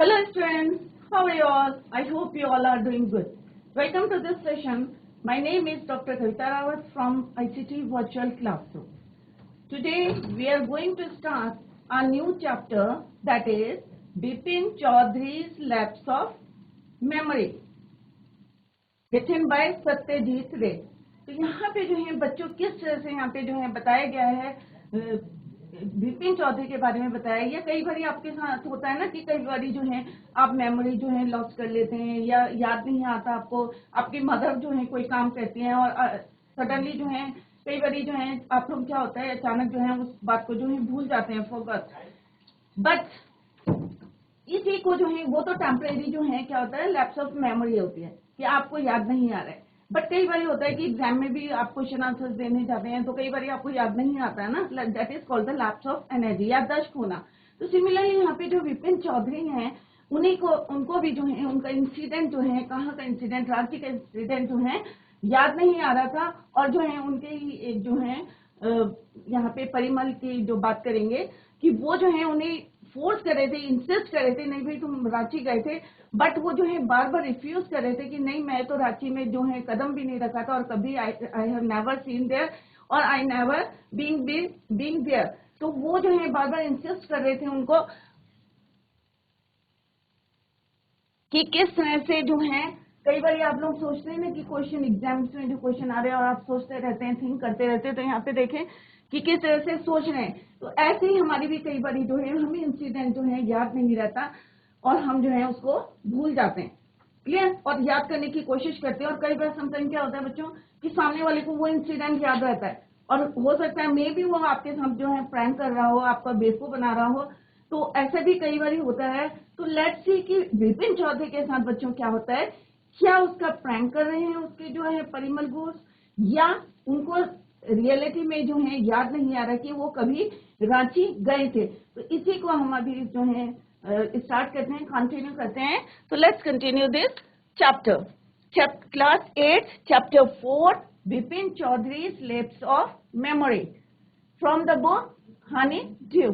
Hello students, how are you all? I hope you all are doing good. Welcome to this session. My name is Dr. Kavita Rawat from ICT Virtual Classroom. Today we are going to start a new chapter, that is Bipin Chaudhary's Lapse of Memory, written by Satyajit Ray. तो यहाँ पे जो है बच्चों किस तरह से यहाँ पे जो है बताया गया है बिपिन चौधरी के बारे में बताया गया। कई बार आपके साथ होता है ना कि कई बार जो है आप मेमोरी जो है लॉस कर लेते हैं या याद नहीं आता आपको, आपकी मदर जो है कोई काम करती हैं और सडनली जो है कई बार जो है आप लोग क्या होता है अचानक जो है उस बात को जो है भूल जाते हैं, फोकस। बट इसी को जो है वो तो टेम्परेरी जो है क्या होता है लैप्स ऑफ मेमोरी होती है कि आपको याद नहीं आ रहा है। बट कई बार होता है कि एग्जाम में भी आप क्वेश्चन आंसर्स देने जाते हैं तो कई बार आपको याद नहीं आता है ना, that is called the lapse of energy, याददाश्त खोना। तो सिमिलरली यहाँ पे जो विपिन चौधरी हैं उन्हीं को उनको भी जो है उनका इंसिडेंट जो है कहाँ का इंसिडेंट, रांची का इंसिडेंट जो है याद नहीं आ रहा था। और जो है उनके ही एक जो है यहाँ पे परिमल की जो बात करेंगे कि वो जो है उन्हें फोर्स कर रहे थे, इंसिस्ट कर रहे थे, नहीं भाई तुम रांची गए थे, बट वो जो है बार बार रिफ्यूज कर रहे थे कि नहीं मैं तो रांची में जो है कदम भी नहीं रखा था और कभी I have never seen there और आई नेवर बीइंग देयर। तो वो जो है बार बार इंसिस्ट कर रहे थे उनको कि किस तरह से जो है कई बार आप लोग सोचते हैं ना कि क्वेश्चन एग्जाम्स में जो क्वेश्चन आ रहे हैं और आप सोचते रहते हैं, थिंक करते रहते हैं, तो यहाँ पे देखें कि किस तरह से सोच रहे हैं। तो ऐसे ही हमारी भी कई बार जो है हमें इंसिडेंट जो है याद नहीं रहता और हम जो है उसको भूल जाते हैं, क्लियर, और याद करने की कोशिश करते हैं। और कई बार समटाइम क्या होता है बच्चों कि सामने वाले को वो इंसिडेंट याद रहता है और हो सकता है मे भी वो आपके साथ जो है प्रैंक कर रहा हो, आपका बेवकूफ बना रहा हो, तो ऐसा भी कई बार होता है। तो लेट्स सी कि विपिन चौधरी के साथ बच्चों क्या होता है, क्या उसका प्रैंक कर रहे हैं उसके जो है परिमल घोष, या उनको रियलिटी में जो है याद नहीं आ रहा कि वो कभी रांची गए थे। तो इसी को हम अभी जो है स्टार्ट करते हैं, कंटिन्यू करते हैं। तो let's continue this chapter, class 8 chapter 4 Vipin Choudhury's lapse of memory from the book honeydew.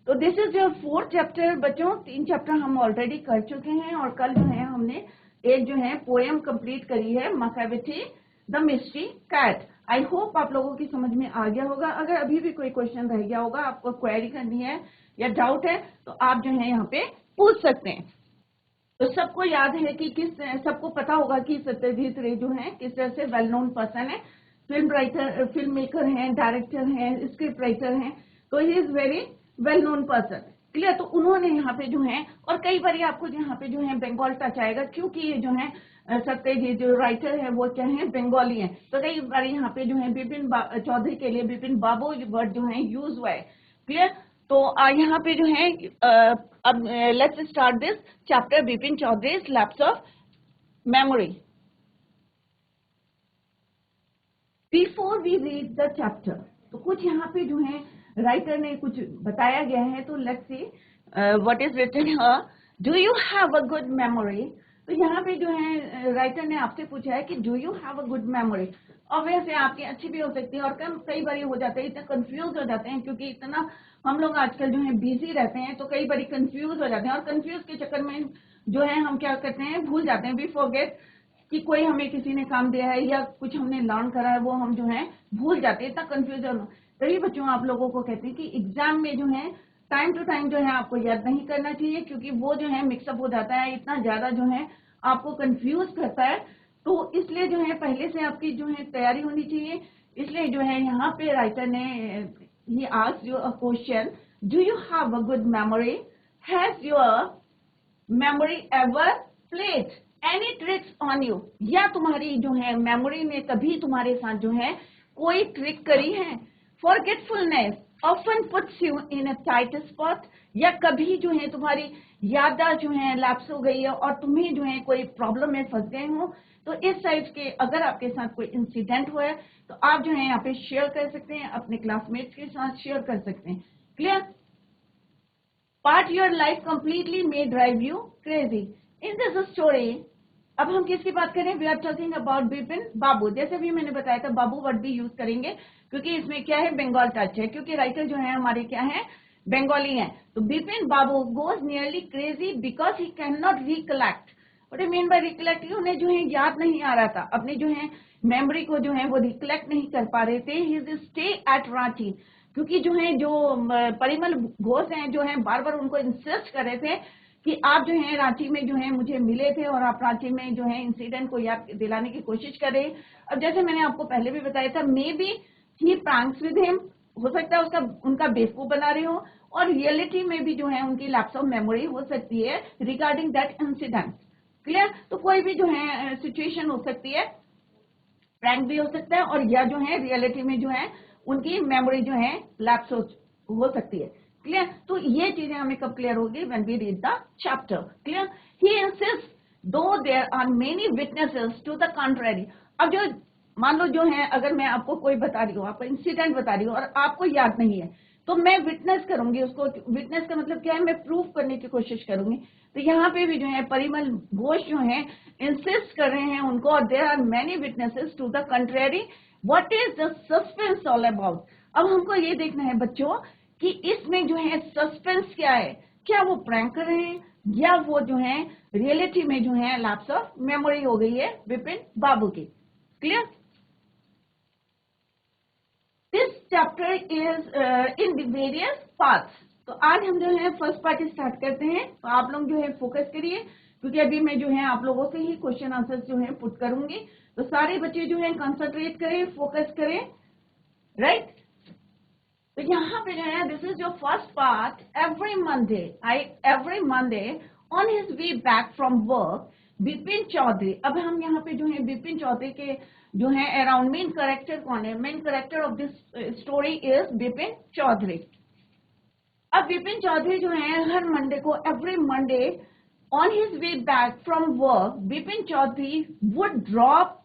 तो this is your 4th chapter बच्चों। 3 चैप्टर हम ऑलरेडी कर चुके हैं और कल जो है हमने एक जो है पोएम कंप्लीट करी है, Macavity the mystery cat. I hope आप लोगों की समझ में आ गया होगा। अगर अभी भी कोई क्वेश्चन रह गया होगा, आपको क्वेरी करनी है या डाउट है, तो आप जो है यहाँ पे पूछ सकते हैं। तो सबको याद है कि सबको पता होगा कि सत्यजीत रे जो है किस तरह से वेल नोन पर्सन है, फिल्म राइटर, फिल्म मेकर हैं, डायरेक्टर हैं, स्क्रिप्ट राइटर हैं। तो he is very well known person, clear. तो उन्होंने यहाँ पे जो है, और कई बार आपको यहाँ पे जो है बंगाल टच आएगा क्योंकि ये जो है सत्यजीत जो राइटर है वो क्या है बंगाली है। तो कई बार यहाँ पे जो है विपिन चौधरी के लिए विपिन बाबू वर्ड जो है यूज हुआ है, क्लियर। तो यहाँ पे जो है अब let's start this chapter Vipin Choudhury's lapse of memory. Before we read the chapter, तो कुछ यहाँ पे जो है राइटर ने कुछ बताया गया है। तो let's see what is written here, do you have a good memory. तो यहाँ पे जो है राइटर ने आपसे पूछा है कि do you have a good memory. Obviously आपकी अच्छी भी हो सकती है और कई बार हो जाता है, इतना कंफ्यूज हो जाते हैं क्योंकि इतना हम लोग आजकल जो है बिजी रहते हैं, तो कई बार कंफ्यूज हो जाते हैं और कंफ्यूज के चक्कर में जो है हम क्या करते हैं भूल जाते हैं, वी फॉरगेट कि कोई हमें किसी ने काम दिया है या कुछ हमने लर्न करा है वो हम जो है भूल जाते हैं, इतना कंफ्यूजन। तभी बच्चों आप लोगों को कहते हैं कि एग्जाम में जो है टाइम टू टाइम जो है आपको याद नहीं करना चाहिए क्योंकि वो जो है मिक्सअप हो जाता है, इतना ज्यादा जो है आपको कंफ्यूज करता है। तो इसलिए जो है पहले से आपकी जो है तैयारी होनी चाहिए। इसलिए जो है यहाँ पे राइटर ने he asked you a question, do you have a good memory, has your memory ever played any tricks on you, या तुम्हारी जो है मेमोरी ने कभी तुम्हारे साथ जो है कोई ट्रिक करी है। forgetfulness often puts you in a tight spot, या कभी जो है तुम्हारी याददाश्त जो है लैप्स हो गई है और तुम्हें जो है कोई प्रॉब्लम में फंस गए हो। तो इस टाइप के अगर आपके साथ कोई इंसिडेंट हुआ है तो आप जो है यहाँ पे शेयर कर सकते हैं, अपने क्लासमेट्स के साथ शेयर कर सकते हैं, clear. Part your life completely may drive you crazy in this story. अब हम किसकी बात करें, we are talking about Bipin babu. जैसे भी मैंने बताया था बाबू वर्ड भी यूज करेंगे क्योंकि इसमें क्या है बंगाल टच है, क्योंकि राइटर जो है हमारे क्या है बंगाली हैं। तो Bipin babu goes nearly crazy because he can not recollect. What I mean by recollect, उन्हें जो है याद नहीं आ रहा था, अपनी जो है मेमोरी को जो है वो रिकलेक्ट नहीं कर पा रहे थे। हिज स्टे एट रांची, क्योंकि जो है जो परिमल घोष हैं जो है बार बार उनको इंसिस्ट कर रहे थे कि आप जो है रांची में जो है मुझे मिले थे और आप रांची में जो है इंसिडेंट को याद दिलाने की कोशिश कर रहे। अब जैसे मैंने आपको पहले भी बताया था, may be he pranks with him, हो सकता है उसका उनका बेवकूफ बना रहे हो, और रियलिटी में भी जो है उनकी लैप्स ऑफ मेमोरी हो सकती है रिगार्डिंग दैट इंसिडेंट। क्लियर? तो कोई भी जो है सिचुएशन हो सकती है, प्रैंक भी हो सकता है, और या जो है रियलिटी में जो है उनकी मेमोरी जो है लैप्स हो सकती है। क्लियर? तो ये चीजें हमें कब क्लियर होगी? When we read the chapter. Clear? He insisted there are many witnesses to the contrary. अब जो मान लो जो है, अगर मैं आपको कोई बता रही हूँ, आपको इंसिडेंट बता रही हूँ और आपको याद नहीं है, तो मैं विटनेस करूंगी उसको। विटनेस का मतलब क्या है? मैं प्रूफ करने की कोशिश करूंगी। तो यहाँ पे भी जो है परिमल घोष जो है इंसिस्ट कर रहे हैं उनको, और there are many witnesses to the contrary. What is the suspense all about? अब हमको ये देखना है बच्चों कि इसमें जो है सस्पेंस क्या है। क्या वो प्रैंक कर रहे हैं, या वो जो है रियलिटी में जो है लैप्स ऑफ मेमोरी हो गई है विपिन बाबू की। Clear? This chapter is in the various parts. तो आज हम जो है फर्स्ट पार्ट स्टार्ट करते हैं। तो आप लोग जो है फोकस करिए, क्योंकि अभी मैं जो है आप लोगों से ही क्वेश्चन आंसर जो है पुट करूंगी। तो सारे बच्चे जो है कंसंट्रेट करें, फोकस करें, राइट? तो यहाँ पे जो है this is your first part. Every Monday on his way back from work Bipin Choudhury. अब हम यहाँ पे जो है बिपिन चौधरी के जो है अराउंड मेन कैरेक्टर कौन है? Main character of this story is Bipin Choudhury. अब बिपिन चौधरी जो है हर मंडे को, every Monday on his way back from work, Bipin Choudhury would drop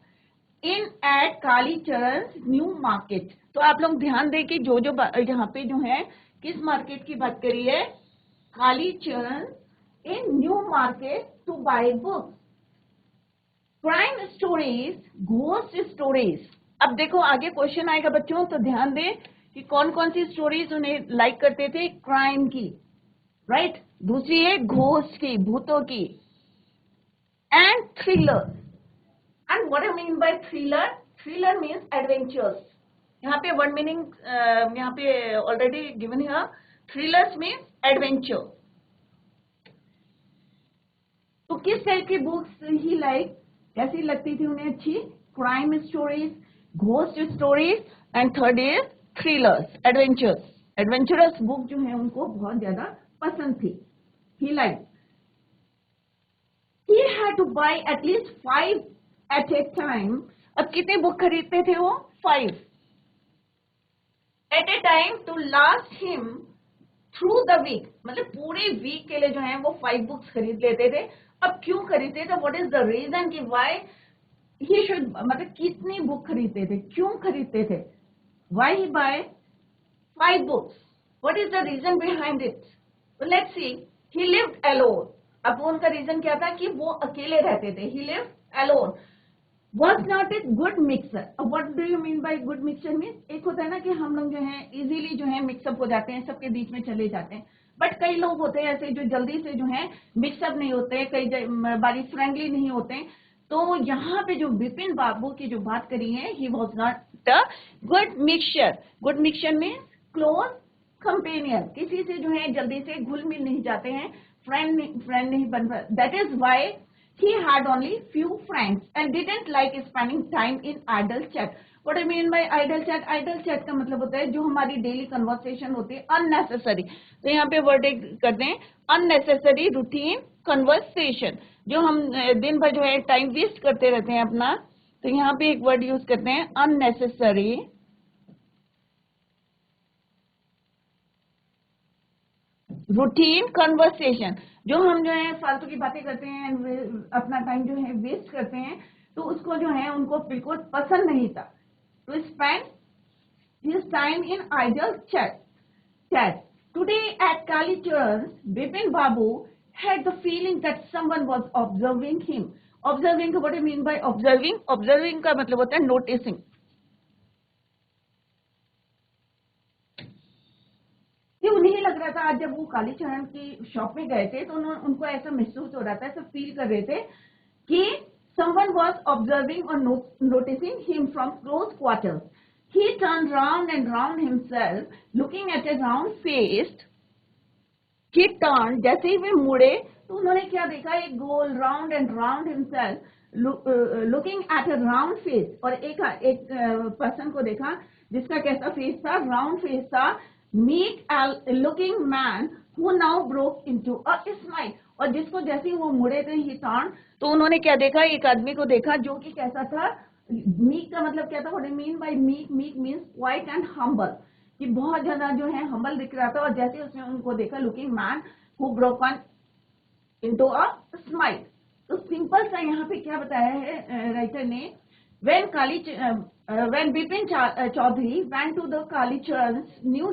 in at Kalicharan New Market. तो आप लोग ध्यान दें कि जो यहाँ पे जो है किस मार्केट की बात करी है? Kalicharan in New Market to buy book, crime stories, ghost stories. अब देखो आगे क्वेश्चन आएगा बच्चों, तो ध्यान दें कि कौन कौन सी स्टोरीज उन्हें लाइक करते थे? क्राइम की, राइट? दूसरी है घोस्ट की, भूतों की, and thriller. And what I mean by thriller? Thriller means adventures. यहाँ पे one meaning यहाँ पे already given here. Thrillers means adventure. तो किस टाइप की बुक्स ही लाइक, कैसी लगती थी उन्हें? अच्छी crime stories, ghost stories, and third is thrillers, adventures. Adventurous book जो है उनको बहुत ज्यादा पसंद थी। ही like, he had to buy at least 5 at a time. अब कितने बुक खरीदते थे वो? 5 at a time to last him through the week. मतलब पूरे वीक के लिए जो है वो 5 बुक्स खरीद लेते थे। अब क्यों खरीदते थे? व्हाट इज द रीजन कि व्हाई ही शुड, मतलब कितनी बुक खरीदते थे, क्यों खरीदते थे? Why he buy 5 books? What is the reason behind it? So let's see. He lived alone. अब उनका रीजन क्या था? कि वो अकेले रहते थे। He lived alone. Was not a good mixer. अब what do you mean by good mixer means? एक होता है ना कि हम लोग जो है इजीली जो है मिक्सअप हो जाते हैं, सबके बीच में चले जाते हैं, बट कई लोग होते हैं ऐसे जो जल्दी से जो है मिक्सअप नहीं होते, कई बारी फ्रेंडली नहीं होते। तो यहाँ पे जो बिपिन बाबू की जो बात करी है, ही was not a good mixture. Good mixture में क्लोज कंपेनियन, किसी से जो है जल्दी से घुल मिल नहीं जाते हैं, फ्रेंड नहीं बन पाते। That is why he had only few friends and didn't like spending time in idle chat. What I mean by idle chat? Idle chat का मतलब होता है जो हमारी डेली कन्वर्सेशन होती है अननेसेसरी। तो यहाँ पे वर्ड करते हैं अननेसेसरी रूटीन कन्वर्सेशन, जो हम दिन भर जो है टाइम वेस्ट करते रहते हैं अपना। तो यहाँ पे एक वर्ड यूज करते हैं अननेसेसरी रूटीन कन्वर्सेशन। जो हम जो है फालतू की बातें करते हैं, अपना टाइम जो है वेस्ट करते हैं, तो उसको जो है उनको बिल्कुल पसंद नहीं था। तो spend his time in idle chat. Today at Kalicharan, Bipin Babu had the feeling that someone was observing him. Observing, what do you mean by observing? Observing का मतलब होता है noticing. कि उन्हें लग रहा था आज जब वो कालीचरण की शॉप में गए थे तो उनको ऐसा महसूस हो रहा था, ऐसा फील कर रहे थे कि someone was observing or noticing him from close quarters. He turned round and round himself, looking at a round faced. He turned, जैसे ही वे मुड़े तो उन्होंने क्या देखा, एक गोल round and round himself, looking at a round face, और एक पर्सन को देखा जिसका कैसा फेस था, राउंड फेस था, meek looking man who now broke into a smile, और जिसको जैसे ही वो मुड़े थे ही टर्न, तो उन्होंने क्या देखा, एक आदमी को देखा जो कि कैसा था, मीक का मतलब क्या था, what I mean bye meek, meek means quiet and humble, कि बहुत ज्यादा जो है हम्बल दिख रहा था, और जैसे उसने उनको देखा, looking man who broken into a smile. तो सिंपल सा यहाँ पे क्या बताया है राइटर ने, when Bipin Chaudhary went to the Kalichरण's new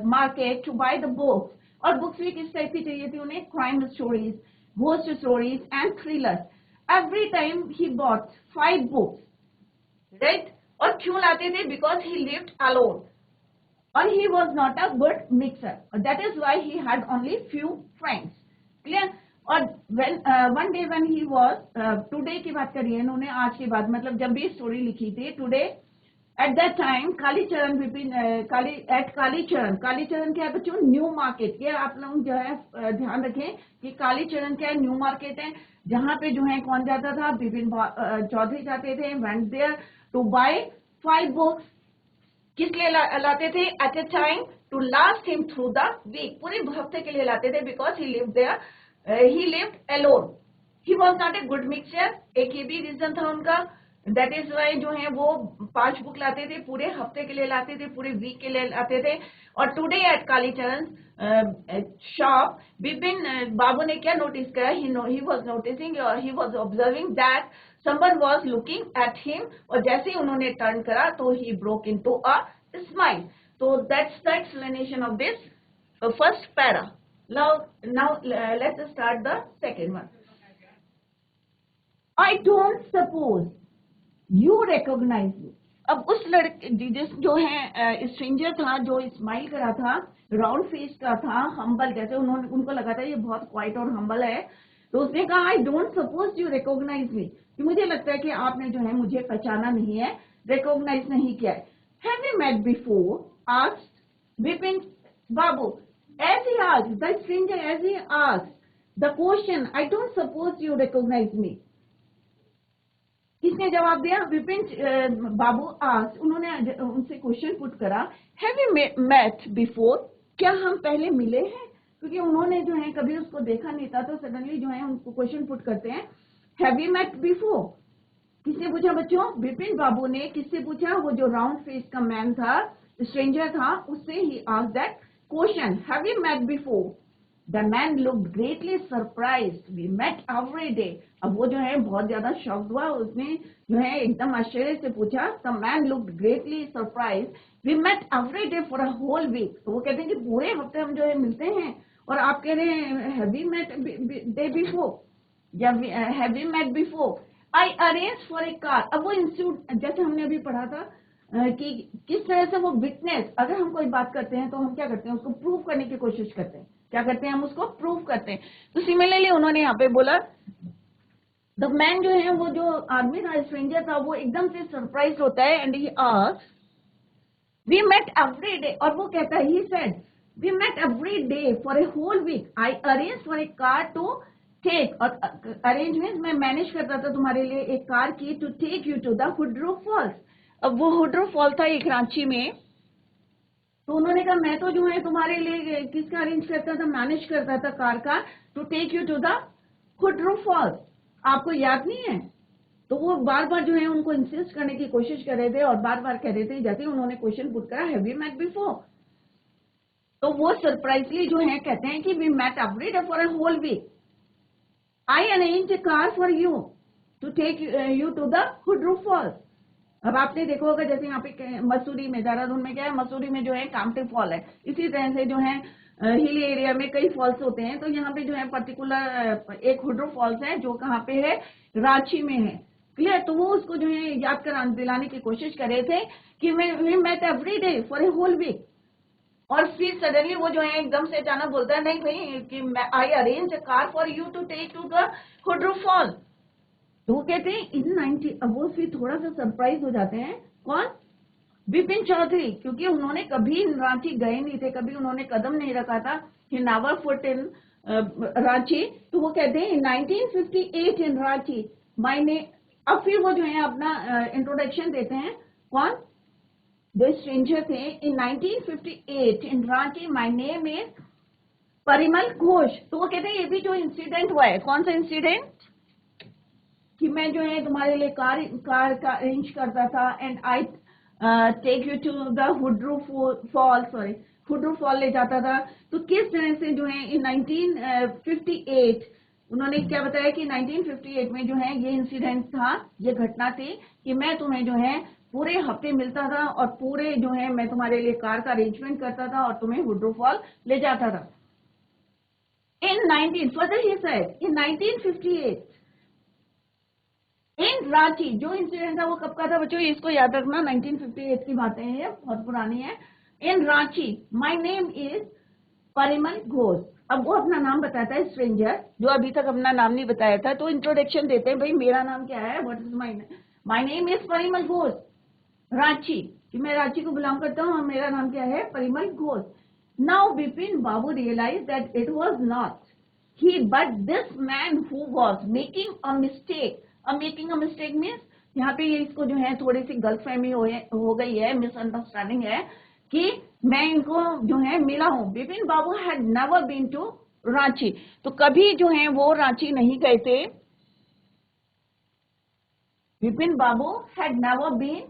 market to buy the books, और बुक्स भी किस टाइप की चाहिए थी उन्हें, crime stories, ghost stories and thrillers, every time he bought 5 books, right. और क्यों लाते थे, because he lived alone and he was not a good mixer. That is why he had only few friends. Clear? और one day when he was today की बात करिए इन्होंने, आज की बात, मतलब जब भी स्टोरी लिखी थी, today at that time Kalicharan Vipin Kalicharan, Kalicharan क्या है बच्चों, न्यू मार्केट। ये आप लोग जो है ध्यान रखें कि कालीचरण क्या है, न्यू मार्केट है, जहां पे जो है कौन जाता था, विपिन चौधरी जाते थे, went there to buy 5 books. किस लिए लाते थे, at a time to last him through the week, पूरे हफ्ते के लिए लाते थे, because he lived there, he lived alone, he was not a good mixture, एक ये भी रीजन था उनका, दैट इज वाई जो है वो 5 बुक लाते थे, पूरे हफ्ते के लिए लाते थे, पूरे वीक के लिए लाते थे। और today at Kalicharan shop, Bipin babu ने क्या नोटिस किया, he was noticing, he was observing that someone was looking at him, और जैसे ही उन्होंने टर्न करा तो he broke into a smile. So that's the explanation of this first para. Now let's start the second one. I don't suppose you recognize me. अब उस लड़के जो है स्ट्रेंजर था, जो स्माइल करा था, राउंड फेस का था, हम्बल, जैसे उनको लगा था ये बहुत क्वाइट और हम्बल है, तो उसने कहा I don't suppose you recognise me, कि मुझे लगता है कि आपने जो है मुझे पहचाना नहीं है, रिकॉग्नाइज नहीं किया है। Have you met before, asked Vipin Babu, as he asked the stranger, as he asked the question, I don't suppose you recognize me. किसने जवाब दिया, विपिन बाबू आस्क्ड, उन्होंने उनसे क्वेश्चन पुट करा, हैव यू मेट बिफोर, क्या हम पहले मिले हैं, क्योंकि उन्होंने जो है कभी उसको देखा नहीं था, तो सडनली जो है उनको क्वेश्चन पुट करते हैं, हैव यू मेट बिफोर। किसने पूछा बच्चों, विपिन बाबू ने किससे पूछा, वो जो राउंड फेस का मैन था, स्ट्रेंजर था, उससे ही asked that question, have you met before. The man looked greatly surprised, we met every day. अब वो जो है बहुत ज्यादा शॉक्ड हुआ, उसने जो है एकदम आश्चर्य से पूछा, the man looked greatly surprised, we met every day for a whole week. तो वो कहते हैं कि पूरे हफ्ते हम जो है मिलते हैं, और आप कह रहे हैं have you met day before, या have you met before. I arrange for a car. अब वो इंस्टीट्यूट, जैसे हमने अभी पढ़ा था कि किस तरह से वो विटनेस, अगर हम कोई बात करते हैं तो हम क्या करते हैं, उसको प्रूव करने की कोशिश करते हैं, क्या करते हैं, हम उसको प्रूव करते हैं। तो सिमिलरली उन्होंने यहाँ पे बोला, द मैन जो है, वो जो आदमी था, स्ट्रेंजर था, वो एकदम से सरप्राइज होता है, and he asked, we met every day, और वो कहता है, he said, we met every day for a whole week, I arrange for a car to take, और अरेंजमेंट मैं मैनेज करता था तुम्हारे लिए एक कार की, to take you to the Hudru Falls. अब वो हुड्रो फॉल था एक रांची में, तो उन्होंने कहा मैं तो जो है तुम्हारे लिए किसका अरेंज करता था, मैनेज करता था कार का, to take you to the Hudru Falls. आपको याद नहीं है? तो वो बार बार जो है उनको इंसिस्ट करने की कोशिश कर रहे थे, और बार बार कह रहे थे, जैसे उन्होंने क्वेश्चन पुट करा, हैव यू मेट बिफोर, तो वो सरप्राइजली जो है कहते हैं कि we met every day for a whole week, I arrange a car for you to take you to the Hudru Falls. अब आपने देखा होगा, जैसे यहाँ पे मसूरी में, देहरादून में क्या है, मसूरी में जो है कामटे फॉल है, इसी तरह से जो है हिल एरिया में कई फॉल्स होते हैं, तो यहाँ पे जो है पर्टिकुलर एक हुड्रो फॉल्स है, जो कहाँ पे है, रांची में है। क्लियर? तो वो उसको जो है याद दिलाने की कोशिश कर रहे थे कि we met every day for a whole week, और फिर सडनली वो जो है एकदम से अचानक बोलता है नहीं भाई कि मैं I arrange a car for you to take to the हुड्रू fall. तो वो कहते हैं इन 90, अब वो फिर थोड़ा सा सरप्राइज हो जाते हैं। कौन? बिपिन चौधरी, क्योंकि उन्होंने कभी रांची गए नहीं थे, कभी उन्होंने कदम नहीं रखा था, he never foot in Ranchi. तो वो कहते हैं 1958 इन रांची मायने। अब फिर वो जो है अपना इंट्रोडक्शन देते हैं। कौन? जो स्ट्रेंजर थे। In 1958 in Ranchi my name is Parimal Ghosh. तो वो कहते हैं ये भी जो इंसिडेंट हुआ है, कौन सा इंसिडेंट? कि मैं जो है तुम्हारे लिए कार का अरेंज करता था and I take you to the हुड्रू Fall, sorry Hudru Fall ले जाता था। तो किस तरह से जो है इन 1958 उन्होंने क्या बताया कि 1958 में जो है ये इंसिडेंट था, ये घटना थी कि मैं तुम्हें जो है पूरे हफ्ते मिलता था और पूरे जो है मैं तुम्हारे लिए कार का अरेंजमेंट करता था और तुम्हें हुड्रू फॉल ले जाता था। इन 19 further he said in 1958 in Ranchi. जो इंसिडेंट था वो कब का था बच्चों? इसको याद रखना, 1958 की बातें हैं, बहुत पुरानी है। In Ranchi my name is Parimal Ghosh. अब वो अपना नाम बताता है, स्ट्रेंजर जो अभी तक अपना नाम नहीं बताया था, तो इंट्रोडक्शन देते हैं, भाई मेरा नाम क्या है, what is my name is Parimal Ghosh Ranchi, कि मैं रांची को बिलोंग करता हूँ और मेरा नाम क्या है, Parimal Ghosh. Now Bipin Babu realise that it was not he but this man who was making a mistake। अब मेकिंग अ मिस्टेक मीन्स यहाँ पे ये इसको जो है थोड़ी सी गलतफहमी हो गई है, मिसअंडरस्टैंडिंग है कि मैं इनको जो है मिला हूँ। Bipin babu had never been to Ranchi. तो कभी जो है वो रांची नहीं गए थे। Bipin babu had never been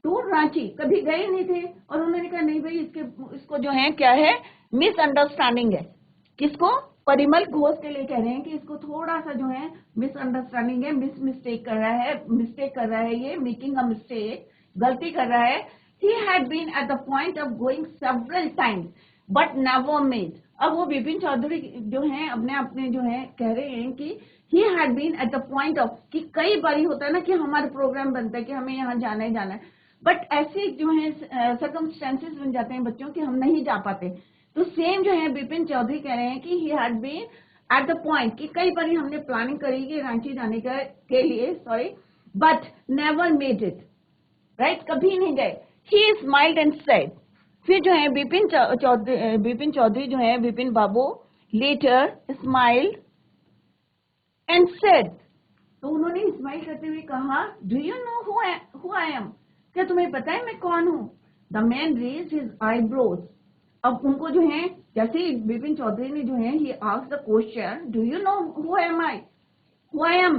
to Ranchi, कभी गए नहीं थे। और उन्होंने कहा नहीं भाई इसको जो है क्या है, मिसअंडरस्टैंडिंग है। किसको? परिमल घोष के लिए कह रहे हैं कि इसको थोड़ा सा जो है मिसअंडरस्टैंडिंग है, मिस्टेक कर रहा है, ये मेकिंग अ मिस्टेक, गलती कर रहा है। He had been at the point of going several times but never made. अब वो बिपिन चौधरी जो है अपने जो है कह रहे हैं कि he had been at the point of, कि कई बारी होता है ना कि हमारे प्रोग्राम बनता है कि हमें यहाँ जाना है, बट ऐसे जो है सर्कमस्टेंसेस बन जाते हैं बच्चों कि हम नहीं जा पाते। तो सेम जो है बिपिन चौधरी कह रहे हैं कि he had been at the point, कि कई बार हमने प्लानिंग करी कि रांची जाने के लिए, sorry, but never made it, right, कभी नहीं गए। ही स्माइल्ड एंड सेड, फिर जो है बिपिन चौधरी जो है बिपिन बाबू लेटर स्माइल्ड एंड सेड, तो उन्होंने स्माइल करते हुए कहा, do you know who I am, क्या तुम्हें पता है मैं कौन हूँ? The man raised his eyebrows. अब उनको जो है जैसे ही बिपिन चौधरी ने जो है ही asked the question, do you know who am I, who I am,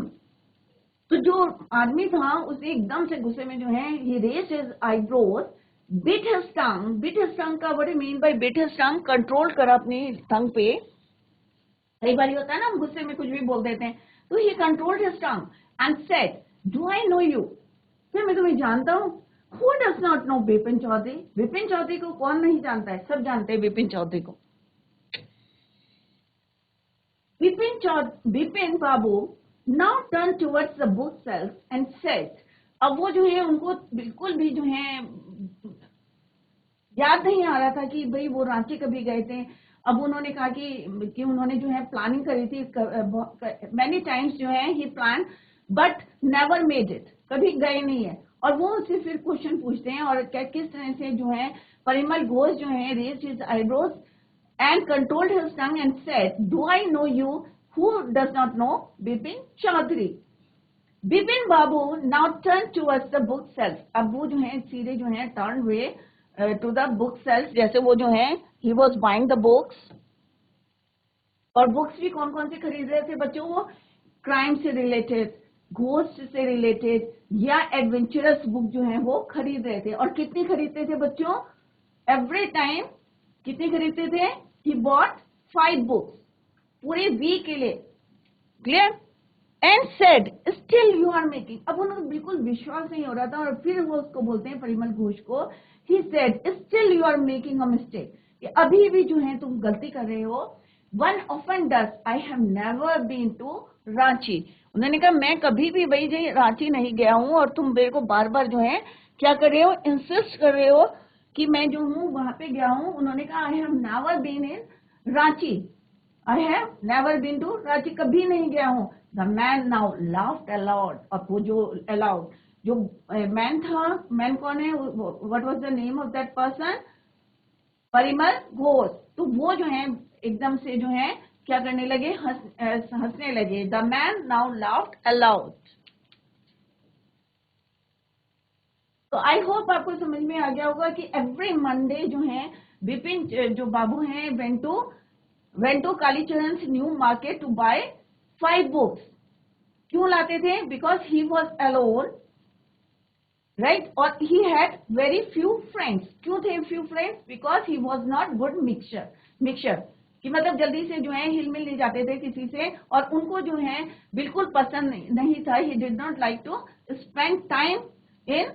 तो जो आदमी था उसने एकदम से गुस्से में जो है he raised his eyebrows, bit his tongue. Bit his tongue का what do you mean by bit his tongue? Control करा अपनी टंग पे। कई बार होता है ना हम गुस्से में कुछ भी बोल देते हैं। तो he controlled his tongue and said, do I know you, क्या मैं तुम्हें जानता हूँ? Who does not know Bipin Choudhury? Bipin Choudhury को कौन नहीं जानता है? सब जानते हैं बिपिन चौधरी को। बिपिन बाबू now turn towards the bookshelf and said, अब वो जो है उनको बिल्कुल भी जो है याद नहीं आ रहा था कि भाई वो रांची कभी गए थे। अब उन्होंने कहा कि उन्होंने जो है प्लानिंग करी थी, मैनी टाइम्स जो है he plan but never made it, कभी गए नहीं है। और वो उससे फिर क्वेश्चन पूछते हैं और किस तरह से जो है परिमल घोष जो है raised his eyebrows and controlled his tongue and said, do I know you, who does not know Bipin Choudhury. Bipin Babu now turn towards the bookshelf, अब वो जो है सीधे जो है टर्न हुए टू द बुक सेल्फ, जैसे वो जो है he was buying the books. और बुक्स भी कौन कौन से खरीद रहे थे बच्चों? वो क्राइम से रिलेटेड, घोस्ट से रिलेटेड या एडवेंचरस बुक जो है वो खरीद रहे थे। और कितनी खरीदते थे बच्चों? एवरी टाइम कितनी खरीदते थे? ही बॉट 5 बुक्स पूरे वीक के लिए। Clear? And said, still you are making, अब उन्हें बिल्कुल विश्वास नहीं हो रहा था और फिर वो उसको बोलते हैं परिमल घोष को, he said, still you are making a mistake, कि अभी भी जो है तुम गलती कर रहे हो। One often does, I have never been to Ranchi. उन्होंने कहा मैं कभी भी वही जो रांची नहीं गया हूँ और तुम मेरे को बार बार जो है क्या कर रहे हो, इंसिस्ट कर रहे हो कि मैं जो हूँ वहां पे गया हूँ, उन्होंने कहा I have never been in Ranchi, I have never been to Ranchi, कभी नहीं गया हूँ। The man now laughed aloud, और वो जो अलाउड जो मैन था, मैन कौन है, what was the name of that person, Parimal Ghosh. तो वो जो है एकदम से जो है क्या करने लगे, हंसने लगे। The man now laughed aloud. तो आई होप आपको समझ में आ गया होगा कि एवरी मंडे जो है विपिन जो बाबू हैं went to Kalicharan New Market to buy 5 books. क्यों लाते थे? Because he was alone, right, और he had very few friends. क्यों थे few friends? Because he was not good mixture कि मतलब जल्दी से जो है हिल मिल नहीं जाते थे किसी से, और उनको जो है बिल्कुल पसंद नहीं था। He did not like to spend time in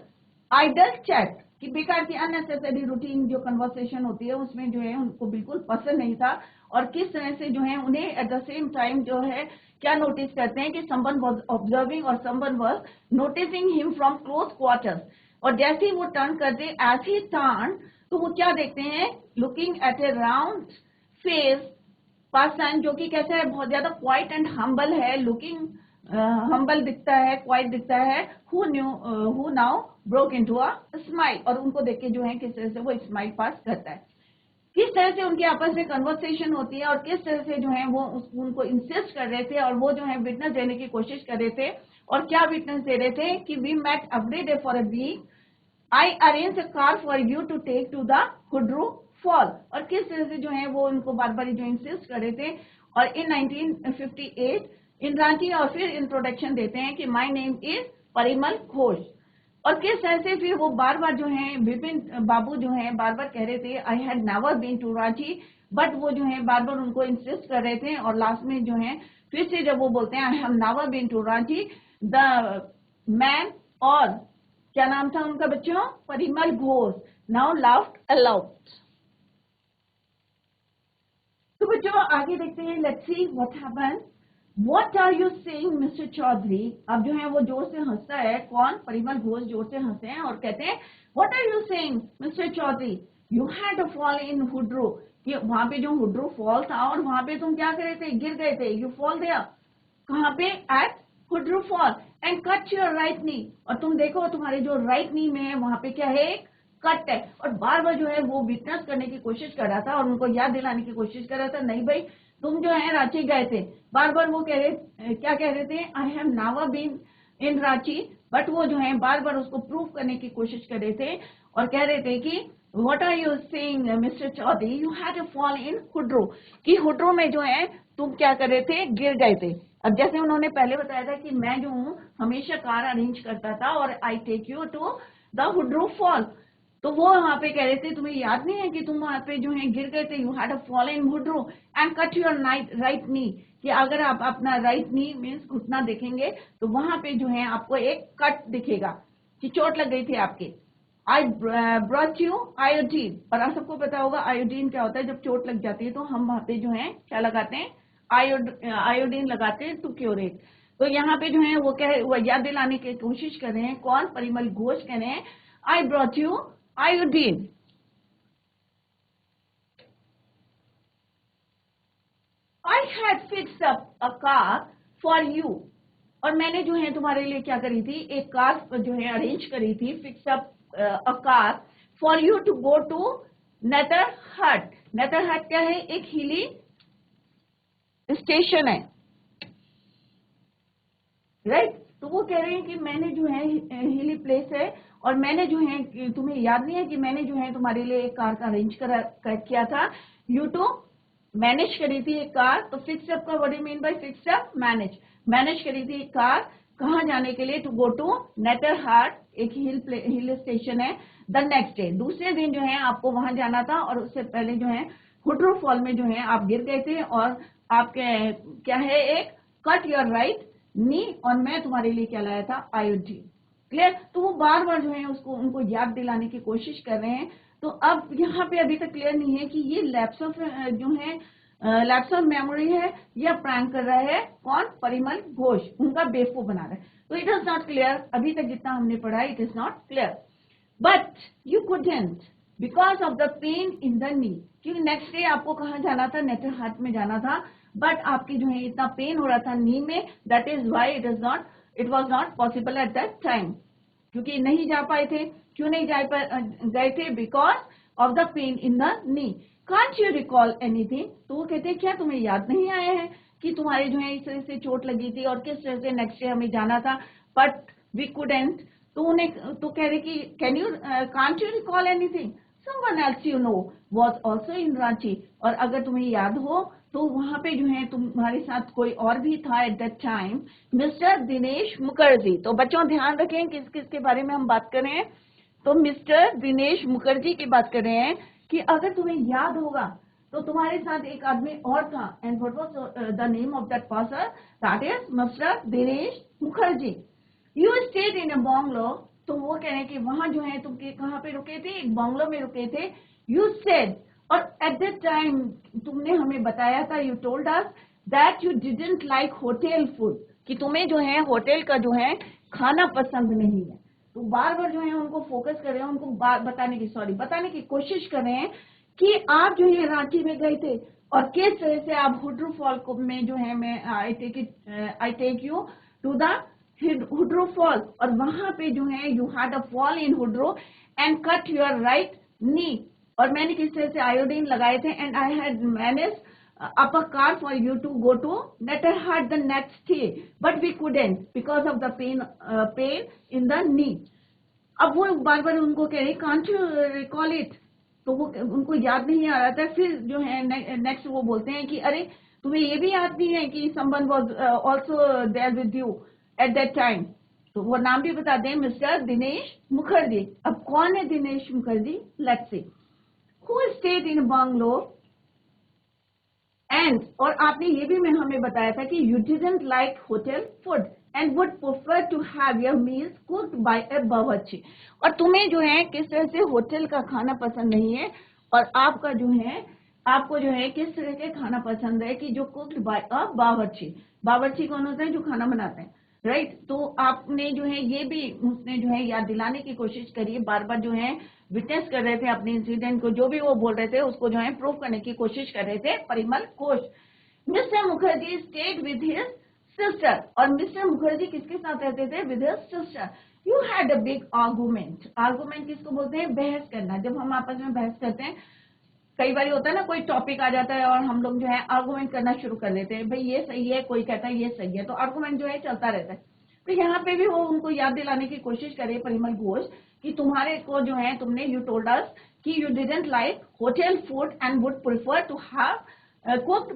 idle chat, कि बेकार की अननेसेसरी रूटीन जो कन्वर्सेशन होती है उसमें जो है उनको बिल्कुल पसंद नहीं था। और किस तरह से जो है उन्हें एट द सेम टाइम जो है क्या नोटिस करते हैं कि समवन वाज ऑब्जर्विंग और someone was noticing him from close quarters. और जैसे ही वो टर्न करते, एज ही टर्न, तो वो क्या देखते हैं, looking at A round face person, जो कि कैसा है, बहुत ज्यादा क्वाइट एंड हम्बल है, लुकिंग हम्बल दिखता है, क्वाइट दिखता है, who now broke into a smile. और उनको देख के जो है किस तरह से वो स्माइल पास करता है, किस तरह से उनके आपस में कन्वर्सेशन होती है, और किस तरह से जो है वो उनको इंसिस्ट कर रहे थे, और वो जो है विटनेस देने की कोशिश कर रहे थे। और क्या विटनेस दे रहे थे कि we met every day for a week, I arrange a car for you to take to the हुड्रू Fall. और किस तरह से जो है वो उनको बार बार जो इंसिस्ट कर रहे थे। और इन 1958 इन रांची, और फिर इंट्रोडक्शन देते हैं कि my name is Parimal Ghosh. और किस तरह से फिर वो बार बार जो है विपिन बाबू जो है बार बार कह रहे थे I had never been to Ranchi, but वो जो है बार बार उनको इंसिस्ट कर रहे थे। और लास्ट में जो है फिर से जब वो बोलते हैं I have never been to Ranchi, the man, और क्या नाम था उनका बच्चों, Parimal Ghosh, now laughed aloud. तो बच्चों आगे देखते हैं, let's see what happened. What are you saying mister Choudhury? अब जो है वो जोर से हंसता है, कौन, परिमल घोष जोर से हंसते हैं और कहते हैं what are you saying mister Choudhury, you had a fall in Hudru, कि वहां पे जो हुड्रू फॉल था और वहां पे तुम क्या करे थे, गिर गए थे, यू फॉल देयर, कहाँ पे, at Hudru Fall, and cut your right knee, और तुम देखो तुम्हारे जो राइट नी में है वहां पे क्या है, एक कट है। और बार बार जो है वो विटनेस करने की कोशिश कर रहा था और उनको याद दिलाने की कोशिश कर रहा था, नहीं भाई तुम जो है रांची गए थे। बार बार वो क्या कह रहे थे, I have never been in Ranchi, but वो जो है बार बार उसको प्रूव करने की कोशिश कर रहे थे और कह रहे थे कि what are you saying mister Choudhury, you had a fall in Hudru, कि हुड्रू में जो है तुम क्या कर रहे थे, गिर गए थे। अब जैसे उन्होंने पहले बताया था कि मैं जो हूँ हमेशा कार अरेंज करता था और I take you to the हुड्रू fall, तो वो वहां पे कह रहे थे तुम्हें याद नहीं है कि तुम वहां पे जो है गिर गए थे, you had a fall in Hudru and cut your right knee, कि अगर आप अपना राइट नी मीन्स घुटना देखेंगे तो वहां पे जो है आपको एक कट दिखेगा कि चोट लग गई थी आपके। आई ब्रॉट यू आयोडीन, और आप सबको पता होगा आयोडीन क्या होता है, जब चोट लग जाती है तो हम वहां पे जो है क्या लगाते हैं, आयोडीन लगाते हैं टू क्योर इट। तो यहाँ पे जो है वो याद दिलाने की कोशिश कर रहे हैं, कौन, परिमल घोष कह रहे हैं I brought you iodine. I had fixed up a car for you, और मैंने जो है तुम्हारे लिए क्या करी थी, एक कार जो है अरेंज करी थी, fix up a car for you to go to Netarhat. Netarhat क्या है, एक हिली स्टेशन है, राइट। तो वो कह रहे हैं कि मैंने जो है हिली प्लेस है, और मैंने जो है, तुम्हें याद नहीं है कि मैंने जो है तुम्हारे लिए एक कार का अरेंज किया था, यू टू मैनेज करी थी एक कार। तो फिक्स अप का what do mean by fix up, manage करी थी एक कार, कहाँ जाने के लिए, टू गो टू नेतरहाट, एक हिल स्टेशन है। द नेक्स्ट डे, दूसरे दिन जो है आपको वहां जाना था, और उससे पहले जो है हुड्रू फॉल में जो है आप गिर गए थे, और आपके क्या है, एक कट योर राइट नी, और मैं तुम्हारे लिए क्या लाया था, आयोडीन। क्लियर। तो वो बार बार जो है उसको उनको याद दिलाने की कोशिश कर रहे हैं। तो अब यहाँ पे अभी तक क्लियर नहीं है कि ये लैप्स ऑफ जो है लैप्स ऑफ मेमोरी है या प्रैंक कर रहा है, कौन, परिमल घोष, उनका बेवकूफ बना रहा है। तो इट इज नॉट क्लियर, अभी तक जितना हमने पढ़ा it is not clear, but you couldn't because of the pen in the नी, क्योंकि नेक्स्ट डे आपको कहाँ जाना था, नेटर हार्ट में जाना था, बट आपकी जो है इतना पेन हो रहा था नी में, that is why it was not possible at that time, क्योंकि नहीं जा पाए थे। क्यों नहीं गए थे? Because of the pen in the knee. Can't you recall anything? तो वो कहते हैं क्या तुम्हें याद नहीं आया है कि तुम्हारे जो है इस तरह से चोट लगी थी और किस तरह से नेक्स्ट डे हमें जाना था, बट वी कुडंट। तो कह रहे कि can't you recall anything? Someone else you know was also in Ranchi. और अगर तुम्हें याद हो तो वहां पे जो है तुम्हारे साथ कोई और भी था at that time, mister Dinesh Mukherjee. तो बच्चों ध्यान रखें किस किस के बारे में हम बात कर रहे हैं। तो मिस्टर दिनेश मुखर्जी की बात कर रहे हैं कि अगर तुम्हें याद होगा तो तुम्हारे साथ एक आदमी और था, and what was the name of that person? That is mister Dinesh Mukherjee. You stayed in a bungalow. तो वो कह रहे हैं कि वहां जो है तुम कहाँ पे रुके थे? एक बंगलो में रुके थे। यू सेड, और एट दैट टाइम तुमने हमें बताया था, you told us that you didn't like hotel food, कि तुम्हें जो है होटल का जो है खाना पसंद नहीं है। तो बार बार जो है उनको फोकस कर रहे हैं, उनको बताने की कोशिश कर रहे हैं कि आप जो है रांची में गए थे और किस तरह से आप हुड्रू फॉल में जो है, मैं I take you to the हुड्रू Fall, और वहां पे जो है you had a fall in Hudru and cut your right knee, और मैंने किस तरह से आयोडीन लगाए थे, and I had manage up a car for you to go to Netterhart the next day, but we couldn't because of the pain in the knee. अब वो बार बार उनको कह रहे can't you recall it? तो वो उनको याद नहीं आ रहा था। फिर जो है नेक्स्ट वो बोलते हैं कि अरे तुम्हें ये भी याद नहीं है कि someone was also there with you at that time? तो वो नाम भी बता दें, मिस्टर दिनेश मुखर्जी। अब कौन है Dinesh Mukherjee? Let's see. Who stayed in a bungalow and, और आपने ये भी हमें बताया था कि you didn't like hotel food and would prefer to have your meals cooked by a bawarchi. और तुम्हें जो है किस तरह से होटल का खाना पसंद नहीं है, और आपको जो है किस तरह के खाना पसंद है कि जो कुक्ड बाय अ बावर्ची। बावर्ची कौन होता है? जो खाना बनाते हैं, राइट। तो आपने जो है ये भी उसने जो है याद दिलाने की कोशिश करी, बार बार जो है विटनेस कर रहे थे अपने इंसिडेंट को, जो भी वो बोल रहे थे उसको जो है प्रूव करने की कोशिश कर रहे थे Parimal Ghosh. Mister Mukherjee stayed with his sister, और मिस्टर मुखर्जी किसके साथ रहते थे? With his sister. You had a big argument. Argument किसको बोलते हैं? बहस करना। जब हम आपस में बहस करते हैं, कई बार होता है ना, कोई टॉपिक आ जाता है और हम लोग जो है आर्गूमेंट करना शुरू कर देते हैं, भाई ये सही है, कोई कहता है ये सही है, तो आर्गूमेंट जो है चलता रहता है। तो यहाँ पे भी वो उनको याद दिलाने की कोशिश करे परिमल घोष कि तुम्हारे को जो है तुमने यू टोल्ड अस कि you didn't like hotel food and would prefer to have cooked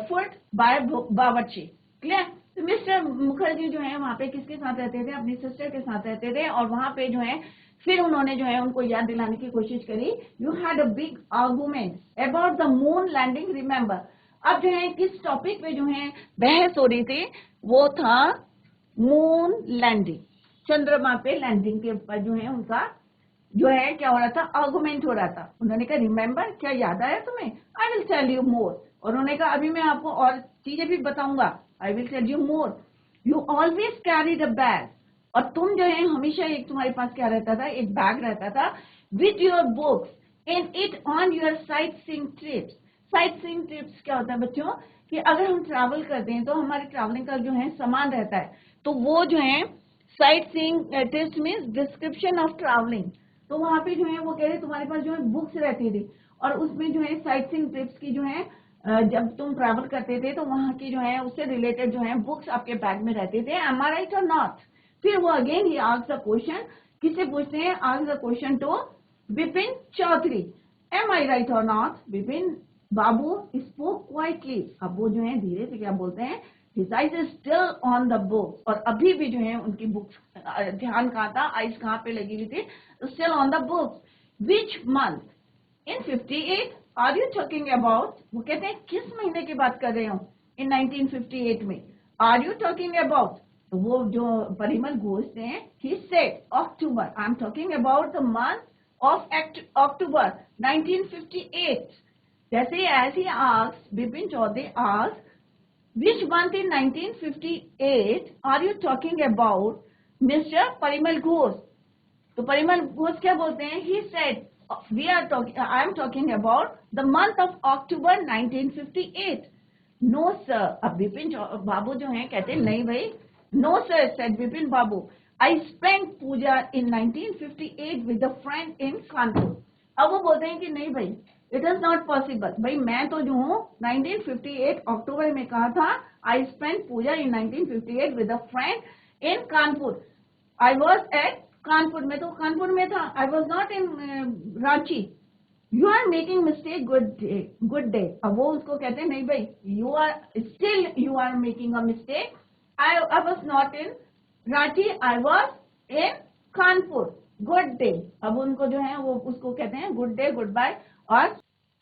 food by bawarchi. Clear? तो मिस्टर मुखर्जी जो है वहां पे किसके साथ रहते थे? अपनी सिस्टर के साथ रहते थे, और वहां पे जो है फिर उन्होंने जो है उनको याद दिलाने की कोशिश करी, you had a big argument about the moon landing, remember. अब जो है किस टॉपिक पे जो है बहस हो रही थी? वो था मून लैंडिंग, चंद्रमा पे लैंडिंग के ऊपर जो है उनका जो है क्या हो रहा था? आर्गुमेंट हो रहा था। उन्होंने कहा रिमेंबर, क्या याद आया तुम्हें? I will tell you more. और उन्होंने कहा अभी मैं आपको और चीजें भी बताऊंगा, I will tell you more. You always carried a bag, और तुम जो है हमेशा एक तुम्हारे पास क्या रहता था? एक बैग रहता था with your books and it on your sight seeing trips. Sight seeing trips क्या होता है बच्चों? कि अगर हम ट्रैवल करते हैं तो हमारे ट्रैवलिंग का जो है सामान रहता है, तो वो जो है sight seeing trips means description of travelling. तो वहां पे जो है वो कह रहे तुम्हारे पास जो है बुक्स रहती थी, और उसमें जो है साइट सीइंग ट्रिप्स की जो है जब तुम ट्रैवल करते थे तो वहां की जो है उससे रिलेटेड जो है बुक्स आपके बैग में रहते थे। Am I right or not? फिर वो अगेन ही आस्क्ड द क्वेश्चन, किससे पूछते हैं? Asked the question to Vipin Chaudhary, am I right or not? Vipin Babu spoke quietly. अब वो जो है धीरे से क्या बोलते हैं? His eyes is still on the books, और अभी भी जो है उनकी बुक्स, ध्यान कहाँ था? आइज कहाँ पे लगी हुई थी? Still on the books. Which month? In 58? Are you talking about? वो कहते हैं किस महीने की बात कर रहे हो? In 1958 में। Are you talking about? तो वो जो परिमल घोष हैं, he said October. I'm talking about the month of October 1958. जैसे as he asked, Bipin Chaudhary asked, which month in 1958 are you talking about, Mr. Parimal Ghosh? तो परिमल घोष क्या बोलते हैं? He said I am talking about the month of October 1958. No sir, अब विपिन बाबू जो हैं कहते हैं नहीं भाई. No sir, said Vipin Babu. I spent Puja in 1958 with a friend in Kanpur. अब वो बोलते हैं कि नहीं भाई, it is not possible. भाई मैं तो जो हूँ 1958 अक्टूबर में कहा था I spent Puja in 1958 with a friend in Kanpur. I was at Kanpur में, तो कानपुर में था. I was not in Ranchi. You are making mistake. Good day. अब वो उसको कहते हैं नहीं भाई, you are making a mistake. I was not in Ranchi. I was in Kanpur. Good day. अब उनको जो है वो उसको कहते हैं good day, goodbye. और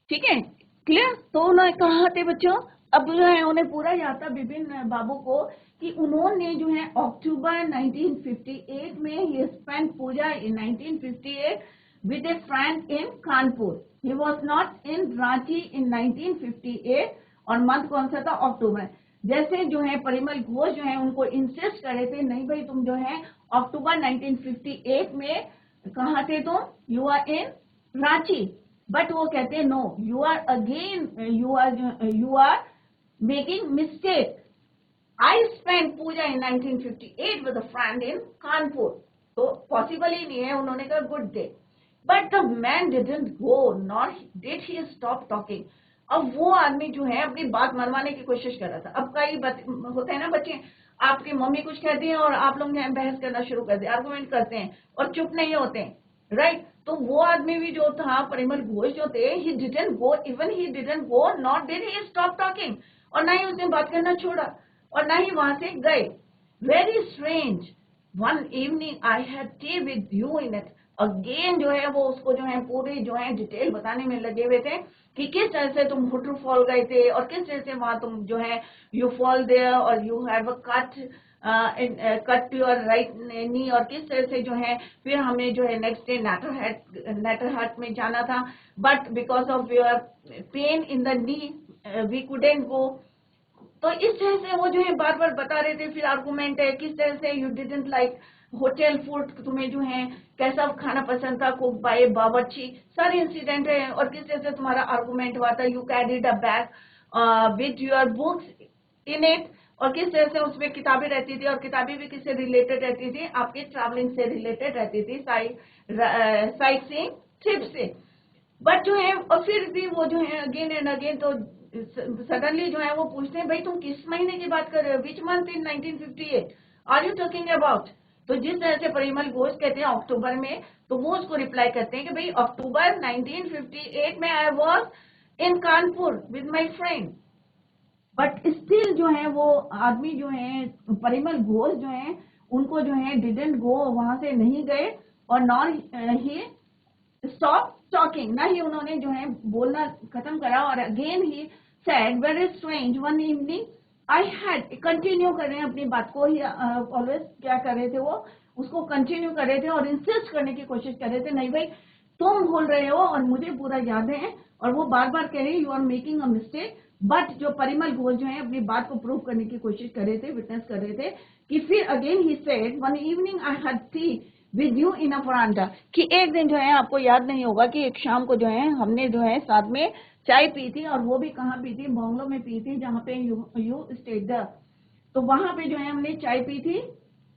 ठीक है, क्लियर. तो उन्होंने कहा थे बच्चों, अब जो है उन्हें पूरा याद था विपिन बाबू को कि उन्होंने जो है अक्टूबर 1958 में ही spend Puja in 1958 with a friend in Kanpur. He was not in Ranchi in 1958 और मंथ कौन सा था? अक्टूबर. जैसे जो है परिमल घोष जो है उनको इंसिस्ट कर रहे थे नहीं भाई तुम जो है अक्टूबर 1958 में कहाँ थे तुम? You are in Ranchi. But वो कहते हैं no, you are again you are making mistake. I spent Puja in 1958 with a friend in Kanpur. तो पॉसिबल ही नहीं है. उन्होंने कहा good day. But the man didn't go nor did he stop talking. अब वो आदमी जो है अपनी बात मनवाने की कोशिश कर रहा था. अब कई होते हैं ना बच्चे, आपकी मम्मी कुछ कहती है और आप लोग बहस करना शुरू कर दे, आर्गुमेंट करते हैं और चुप नहीं होते हैं, राइट. तो वो आदमी भी जो था परिमल घोष जो थे, he didn't go, even he didn't go not did he stop talking. और ना ही उसने बात करना छोड़ा और ना ही वहां से गए. Very strange. One evening I had tea with you in it. Again जो है वो उसको जो है पूरी जो है डिटेल बताने में लगे हुए थे कि किस तरह से तुम हुट्रू फॉल गए थे और किस तरह से वहां तुम जो है यू फॉल देयर और you have a cut your right knee. और किस तरह से जो है फिर हमें जो है नेक्स्ट डे नेटरहाट में जाना था. But because of your pain in the knee we couldn't go. तो इस तरह से वो जो है बार बार बता रहे थे. फिर आर्गुमेंट है किस तरह से you didn't like hotel food, तुम्हें जो है कैसा खाना पसंद था, कुक बाय बावर्ची, सारे इंसिडेंट है. और किस तरह से तुम्हारा आर्गुमेंट हुआ था, you carried a bag with your books in it. और किस तरह से उसमें किताबें रहती थी और किताबें भी किससे रिलेटेड रहती थी? आपके ट्रैवलिंग से रिलेटेड रहती थी, साइट सीइंग ट्रिप से. बट जो है और फिर भी वो जो है अगेन एंड अगेन तो सडनली जो है वो पूछते हैं भाई तुम किस महीने की बात कर रहे हो? Which month in 1958 are you talking about? तो जिस तरह से परिमल घोष कहते हैं अक्टूबर में, तो वो उसको रिप्लाई करते हैं कि भाई अक्टूबर 1958 में I was in Kanpur with my friend. But still जो है वो आदमी जो है परिमल घोष जो है उनको जो है डिडंट गो, वहां से नहीं गए और नॉर ही स्टॉप टॉकिंग, ना ही उन्होंने जो है बोलना खत्म करा. और अगेन ही said very strange one evening I had, continue कर रहे हैं अपनी बात को ही. ऑलवेज क्या कर रहे थे वो उसको कंटिन्यू कर रहे थे और इंसिस्ट करने की कोशिश कर रहे थे नहीं भाई तुम भूल रहे हो और मुझे पूरा याद है. और वो बार बार कह रहे हैं you are making a mistake. But जो परिमल घोष जो है अपनी बात को प्रूव करने की कोशिश कर रहे थे, विटनेस कर रहे थे कि फिर अगेन ही said one evening I had tea with you in a veranda. कि एक दिन जो है आपको याद नहीं होगा कि एक शाम को जो है हमने जो है साथ में चाय पी थी. और वो भी कहाँ पी थी? बंगलो में पी थी जहाँ पे यू स्टेड. तो वहां पे जो है हमने चाय पी थी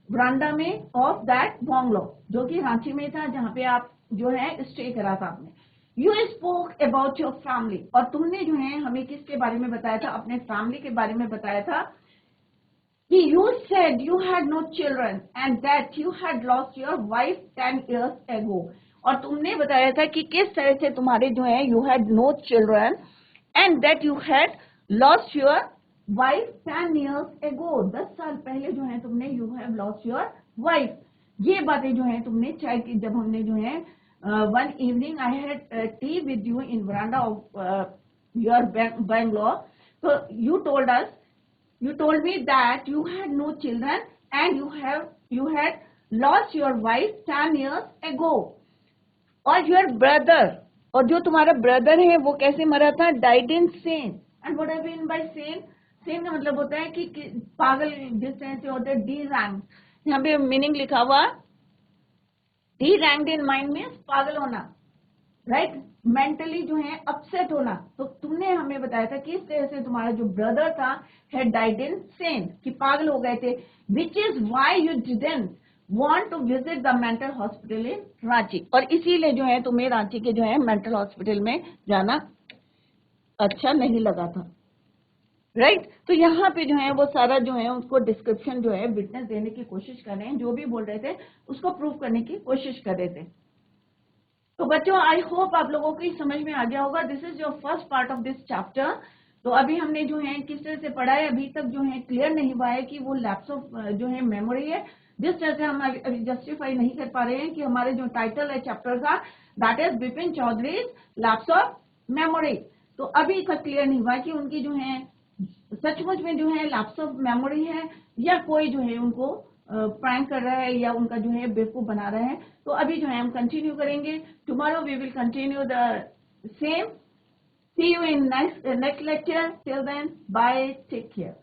वरांडा में ऑफ दैट बंगलो जो कि रांची में था, जहाँ पे आप जो है स्टे करा था आपने. You spoke about your family. और तुमने जो है हमें किसके बारे में बताया था? अपने फैमिली के बारे में बताया था. You said you had no children and that you had lost your wife 10 years ago. और तुमने बताया था कि किस तरह से तुम्हारे जो है you had no children and that you had lost your wife 10 years ago. 10 साल पहले जो है तुमने you have lost your wife. ये बातें जो है तुमने चाय की जब हमने जो है one evening I had tea with you in veranda of your Bangalore. So you told me that you had no children and you had lost your wife 10 years ago. और your brother, और जो तुम्हारा brother है वो कैसे मरा था? died in sin. And what I mean by sin? sin का मतलब होता है कि पागल जिस तरह से होते हैं deranged. यहाँ पे मीनिंग लिखा हुआ deranged in mind means पागल होना. राइट, मेंटली जो है अपसेट होना। तो तुमने हमें बताया था किस तरह से तुम्हारा जो ब्रदर था हैड डाइड इन सेंट, कि पागल हो गए थे, which is why you didn't want to visit the mental hospital in Ranchi, और इसीलिए जो है तुम्हें रांची के जो है मेंटल हॉस्पिटल में जाना अच्छा नहीं लगा था। राइट, तो यहाँ पे जो है वो सारा जो है उसको डिस्क्रिप्शन जो है विटनेस देने की कोशिश कर रहे हैं, जो भी बोल रहे थे उसको प्रूव करने की कोशिश कर रहे थे। तो बच्चों आई होप आप लोगों को समझ में आ गया होगा। This is your first part of this chapter. तो अभी हमने जो है किस तरह से पढ़ा है, अभी तक जो है क्लियर नहीं हुआ है कि वो लैप्स ऑफ जो है मेमोरी है, जिस तरह से हम अभी जस्टिफाई नहीं कर पा रहे हैं कि हमारे जो टाइटल है चैप्टर का, that is Bipin Choudhury lapse of memory. तो अभी तक क्लियर नहीं हुआ कि उनकी जो है सचमुच में जो है लैप्स ऑफ मेमोरी है या कोई जो है उनको प्रैंक कर रहा है या उनका जो है बेवकूफ बना रहा है। तो अभी जो है हम कंटिन्यू करेंगे, tomorrow we will continue the same. See you in next lecture, till then bye, take care.